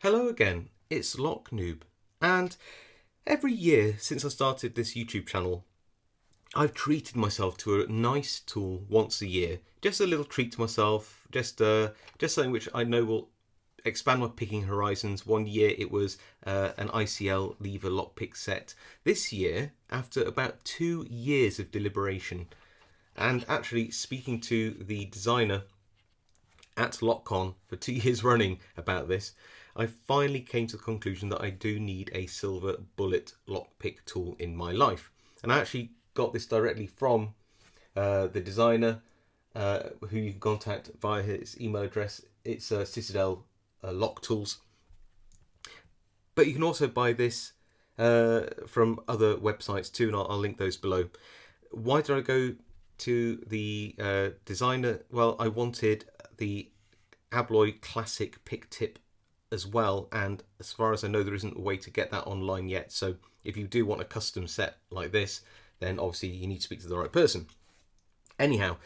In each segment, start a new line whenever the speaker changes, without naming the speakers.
Hello again, it's Lock Noob, and every year since I started this YouTube channel, I've treated myself to a nice tool once a year. Just a little treat to myself, just something which I know will expand my picking horizons. One year it was an ICL lever lockpick set. This year, after about 2 years of deliberation, and actually speaking to the designer at LockCon for 2 years running about this, I finally came to the conclusion that I do need a silver bullet lockpick tool in my life. And I actually got this directly from the designer, who you can contact via his email address. It's Citadel Lock Tools. But you can also buy this from other websites too, and I'll link those below. Why did I go to the designer? Well, I wanted the Abloy classic pick tip as well, and as far as I know there isn't a way to get that online yet, so if you do want a custom set like this, then obviously you need to speak to the right person. Anyhow,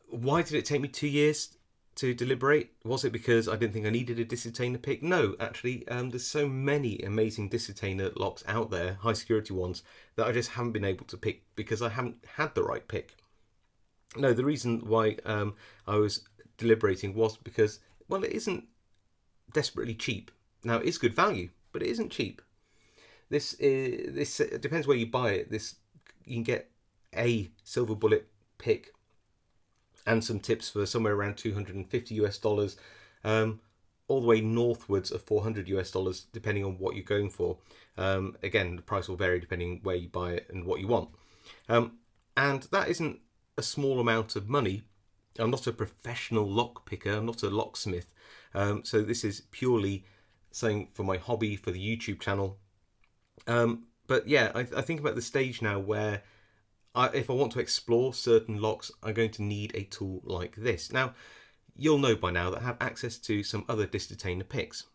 why did it take me 2 years to deliberate? Was it because I didn't think I needed a Detainer pick? No, actually, there's so many amazing Detainer locks out there, high security ones, that I just haven't been able to pick because I haven't had the right pick. No, the reason why I was deliberating was because, well, it isn't desperately cheap. Now, it's good value, but it isn't cheap. This it depends where you buy it. This, you can get a silver bullet pick and some tips for somewhere around $250 all the way northwards of $400 depending on what you're going for. Again, the price will vary depending where you buy it and what you want. And that isn't a small amount of money. I'm not a professional lock picker. I'm not a locksmith. So this is purely something for my hobby, for the YouTube channel. But yeah, I think about the stage now where if I want to explore certain locks, I'm going to need a tool like this. Now, you'll know by now that I have access to some other Detainer picks.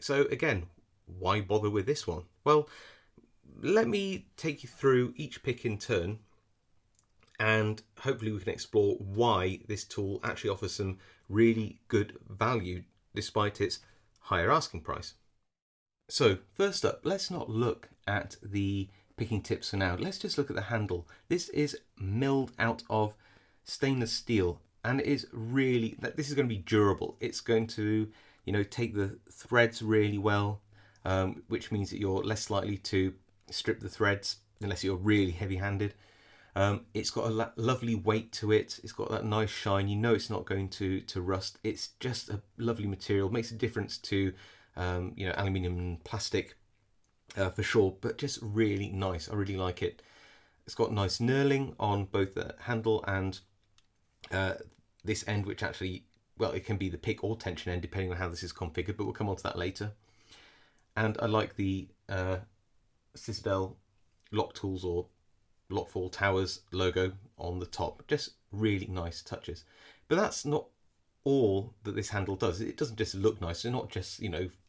So again, why bother with this one? Well, let me take you through each pick in turn, and hopefully we can explore why this tool actually offers some really good value despite its higher asking price. So first up, let's not look at the picking tips for now. Let's just look at the handle. This is milled out of stainless steel, and it is really, this is going to be durable. It's going to, take the threads really well, which means that you're less likely to strip the threads unless you're really heavy-handed. It's got a lovely weight to it. It's got that nice shine. You know it's not going to rust. It's just a lovely material. It makes a difference to aluminium and plastic for sure, but just really nice. I really like it. It's got nice knurling on both the handle and this end, which actually, well, it can be the pick or tension end depending on how this is configured, but we'll come on to that later. And I like the Citadel Lock Tools or Lockfall Towers logo on the top. Just really nice touches. But that's not all that this handle does. It doesn't just look nice. It's not just,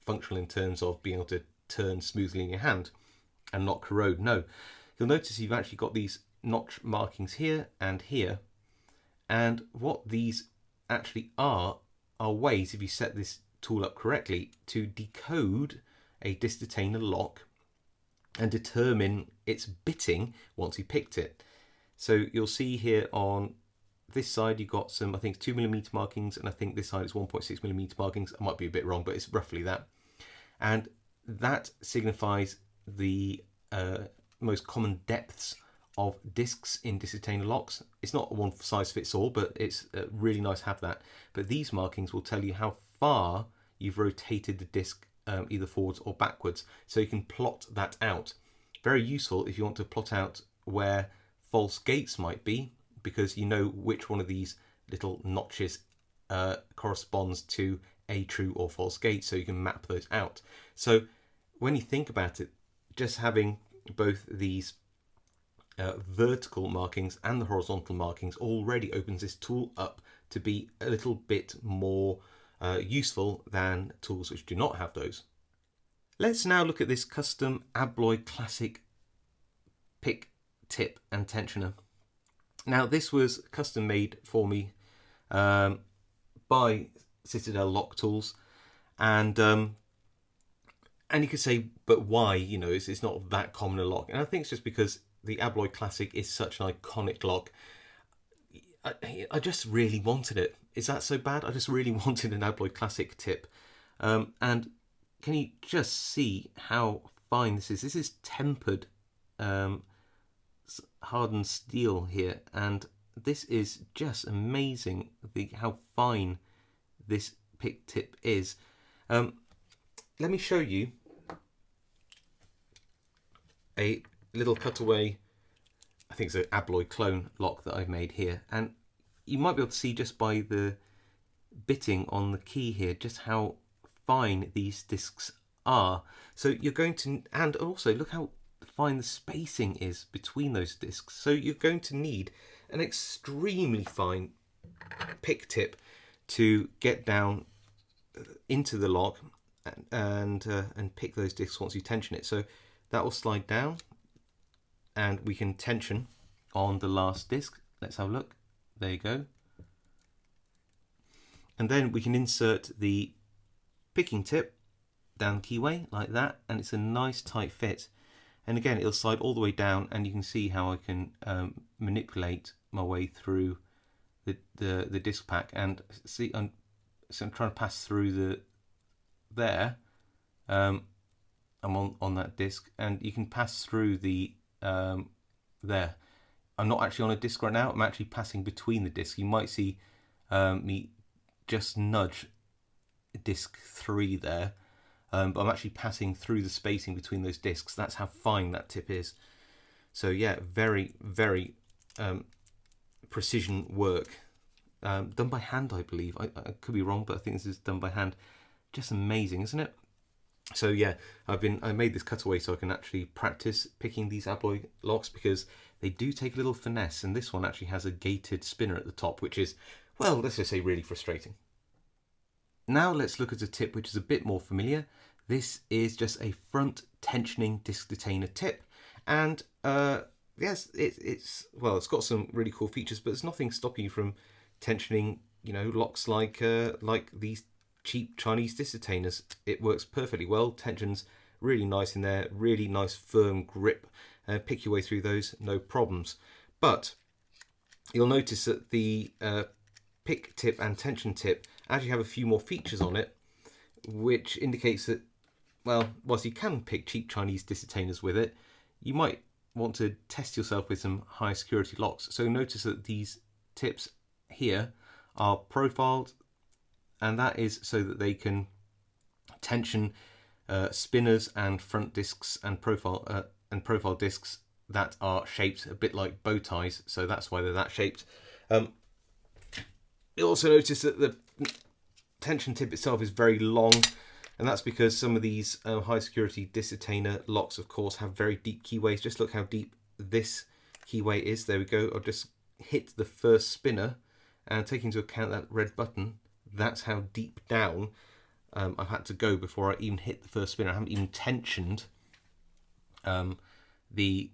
functional in terms of being able to turn smoothly in your hand and not corrode. No. You'll notice you've actually got these notch markings here and here. And what these actually are ways, if you set this tool up correctly, to decode a Detainer lock and determine its bitting once you picked it. So you'll see here on this side you've got some, I think, 2mm markings, and I think this side is 1.6mm markings. I might be a bit wrong, but it's roughly that. And that signifies the most common depths of discs in Detainer locks. It's not one size fits all, but it's really nice to have that. But these markings will tell you how far you've rotated the disc, either forwards or backwards, so you can plot that out. Very useful if you want to plot out where false gates might be, because you know which one of these little notches corresponds to a true or false gate, so you can map those out. So when you think about it, just having both these vertical markings and the horizontal markings already opens this tool up to be a little bit more useful than tools which do not have those. Let's now look at this custom Abloy classic pick tip and tensioner. Now this was custom made for me by Citadel Lock Tools, and And you could say, but why? You know, it's not that common a lock. And I think it's just because the Abloy Classic is such an iconic lock. I just really wanted it. Is that so bad? I just really wanted an Abloy Classic tip. And can you just see how fine this is? This is tempered hardened steel here, and this is just amazing how fine this pick tip is. Let me show you a little cutaway, I think it's an Abloy clone lock that I've made here, and you might be able to see just by the bitting on the key here just how fine these discs are. So you're going to, and also look how fine the spacing is between those discs. So you're going to need an extremely fine pick tip to get down into the lock and pick those discs once you tension it. So that will slide down, and we can tension on the last disc. Let's have a look. There you go. And then we can insert the picking tip down the keyway like that, and it's a nice tight fit. And again, it'll slide all the way down, and you can see how I can manipulate my way through the disc pack. And see, so I'm trying to pass through there. I'm on that disc, and you can pass through the there. I'm not actually on a disc right now. I'm actually passing between the discs. You might see me just nudge disc 3 there. But I'm actually passing through the spacing between those discs. That's how fine that tip is. So yeah, very, very precision work. Done by hand, I believe. I could be wrong, but I think this is done by hand. Just amazing, isn't it? So yeah, I made this cutaway so I can actually practice picking these Abloy locks, because they do take a little finesse, and this one actually has a gated spinner at the top, which is, well, let's just say really frustrating. Now let's look at a tip which is a bit more familiar. This is just a front tensioning disc detainer tip, and yes, it's got some really cool features, but there's nothing stopping you from tensioning, you know, locks like these cheap Chinese disc detainers. It works perfectly well. Tension's really nice in there, really nice firm grip. Pick your way through those, no problems. But you'll notice that the pick tip and tension tip actually have a few more features on it, which indicates that, well, whilst you can pick cheap Chinese disc detainers with it, you might want to test yourself with some high security locks. So notice that these tips here are profiled, and that is so that they can tension spinners and front discs and profile discs that are shaped a bit like bow ties. So that's why they're that shaped. You'll also notice that the tension tip itself is very long, and that's because some of these high security disc detainer locks, of course, have very deep keyways. Just look how deep this keyway is. There we go. I'll just hit the first spinner, and taking into account that red button, that's how deep down I've had to go before I even hit the first spinner. I haven't even tensioned the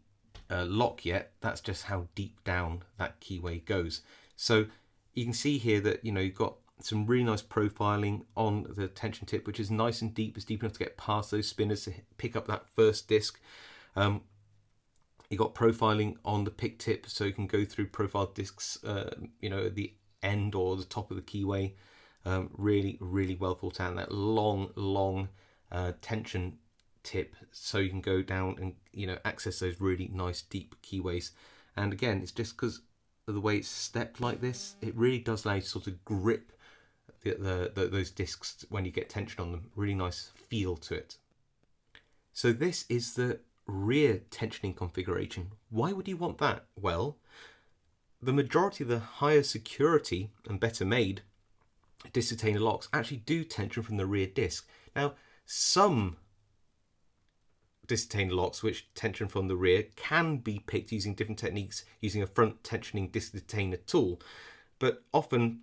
lock yet. That's just how deep down that keyway goes. So you can see here that, you know, you've got some really nice profiling on the tension tip, which is nice and deep. It's deep enough to get past those spinners to pick up that first disc. You got profiling on the pick tip, so you can go through profile discs, you know, at the end or the top of the keyway. Really, really well thought out. And that long tension tip, so you can go down and, you know, access those really nice deep keyways. And again, it's just because of the way it's stepped like this, it really does allow you to sort of grip those discs when you get tension on them. Really nice feel to it. So this is the rear tensioning configuration. Why would you want that? Well, the majority of the higher security and better made disc detainer locks actually do tension from the rear disc. Now, some disc detainer locks which tension from the rear can be picked using different techniques, using a front tensioning disc detainer tool, but often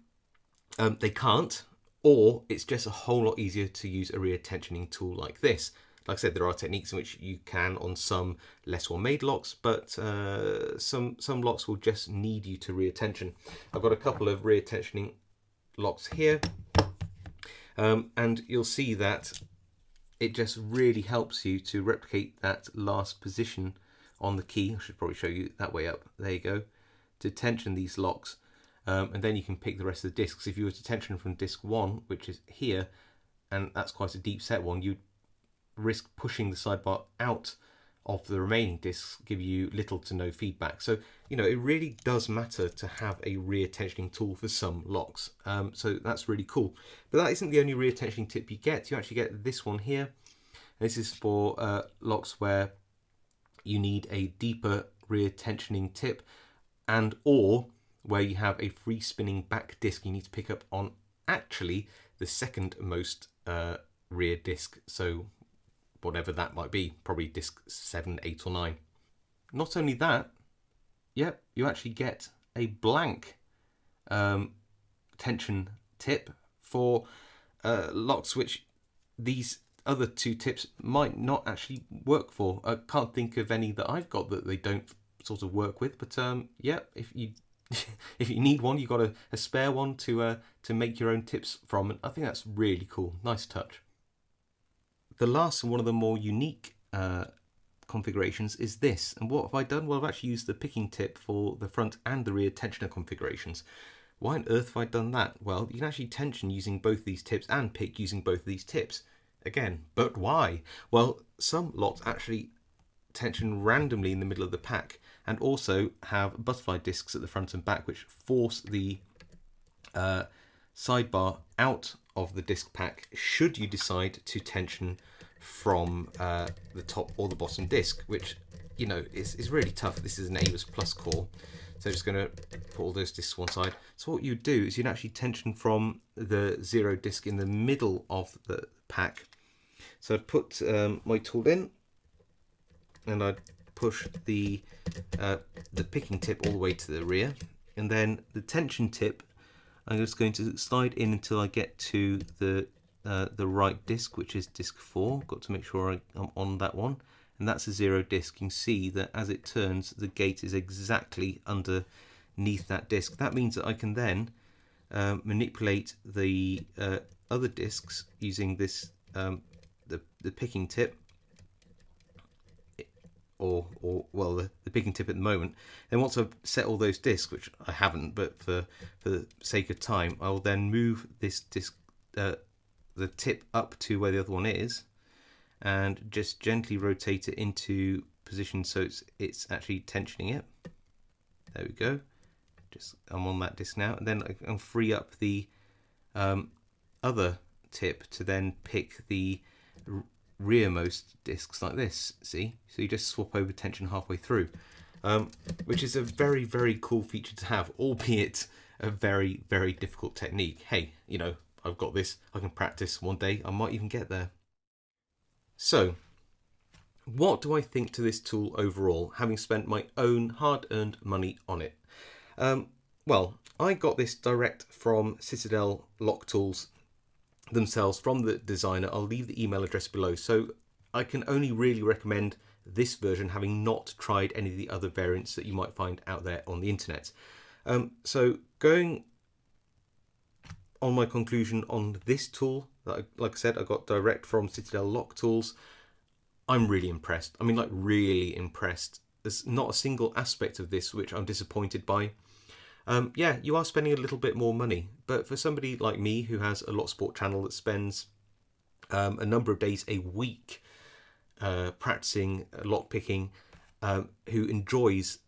they can't, or it's just a whole lot easier to use a rear tensioning tool like this. Like I said, there are techniques in which you can on some less well-made locks, but some locks will just need you to rear tension. I've got a couple of rear tensioning locks here, and you'll see that it just really helps you to replicate that last position on the key. I should probably show you that way up. There you go. To tension these locks. And then you can pick the rest of the discs. If you were to tension from disc 1, which is here, and that's quite a deep set one, you'd risk pushing the sidebar out of the remaining discs, give you little to no feedback. So, you know, it really does matter to have a rear tensioning tool for some locks. So that's really cool. But that isn't the only rear tensioning tip you get. You actually get this one here. This is for locks where you need a deeper rear tensioning tip, and or where you have a free spinning back disc you need to pick up on actually the second most rear disc. So whatever that might be, probably disc 7, 8 or 9. Not only that, yep, you actually get a blank tension tip for locks which these other two tips might not actually work for. I can't think of any that I've got that they don't sort of work with, but yeah, if you if you need one, you've got a spare one to make your own tips from, and I think that's really cool. Nice touch. The last and one of the more unique configurations is this. And what have I done? Well, I've actually used the picking tip for the front and the rear tensioner configurations. Why on earth have I done that? Well, you can actually tension using both these tips and pick using both of these tips. Again, but why? Well, some locks actually tension randomly in the middle of the pack, and also have butterfly discs at the front and back which force the sidebar out of the disc pack should you decide to tension from the top or the bottom disc, which, you know, is really tough. This is an ABUS Plus core, so I'm just going to put all those discs to one side. So what you do is you'd actually tension from the 0 disc in the middle of the pack. So I'd put my tool in, and I'd push the picking tip all the way to the rear, and then the tension tip I'm just going to slide in until I get to the right disc, which is disc 4. Got to make sure I'm on that one, and that's a 0 disc. You can see that as it turns, the gate is exactly underneath that disc. That means that I can then manipulate the other discs using this the picking tip, or well, the picking tip at the moment. And once I've set all those discs, which I haven't, but for the sake of time, I will then move this disc, the tip up to where the other one is, and just gently rotate it into position so it's actually tensioning it. There we go. Just I'm on that disc now, and then I can free up the other tip to then pick the rearmost discs like this. See, so you just swap over tension halfway through, which is a very, very cool feature to have, albeit a very, very difficult technique. Hey, you know, I've got this, I can practice. One day I might even get there. So what do I think to this tool overall, having spent my own hard-earned money on it? Well, I got this direct from Citadel Lock Tools themselves, from the designer. I'll leave the email address below. So I can only really recommend this version, having not tried any of the other variants that you might find out there on the internet. So going on my conclusion on this tool, that like I said, I got direct from Citadel Lock Tools, I'm really impressed. I mean, like, really impressed. There's not a single aspect of this which I'm disappointed by. Yeah, you are spending a little bit more money, but for somebody like me who has a locksport channel that spends a number of days a week practicing lockpicking, who enjoys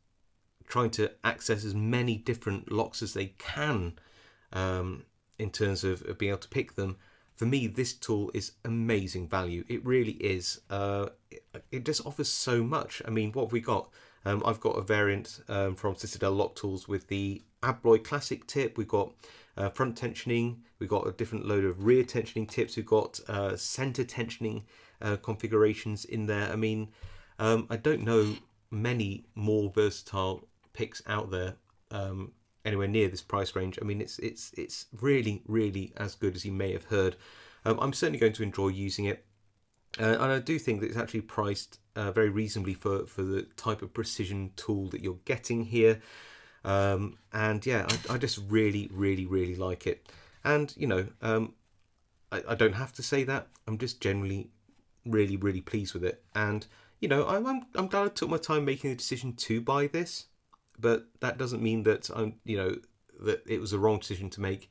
trying to access as many different locks as they can in terms of being able to pick them, for me this tool is amazing value. It really is. It just offers so much. I mean, what have we got? I've got a variant from Citadel Lock Tools with the Abloy classic tip. We've got front tensioning. We've got a different load of rear tensioning tips. We've got center tensioning configurations in there. I mean, I don't know many more versatile picks out there anywhere near this price range. I mean, it's really, really as good as you may have heard. I'm certainly going to enjoy using it. And I do think that it's actually priced very reasonably for the type of precision tool that you're getting here. And yeah, I just really, really, really like it. And, you know, I don't have to say that. I'm just generally really, really pleased with it. And you know, I'm glad I took my time making the decision to buy this, but that doesn't mean that that it was a wrong decision to make.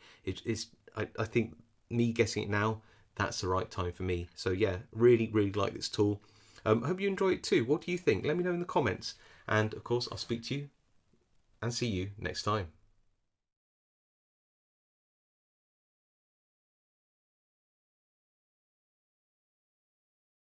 I think me getting it now, that's the right time for me. So yeah, really, really like this tool. I hope you enjoy it too. What do you think? Let me know in the comments. And of course, I'll speak to you and see you next time.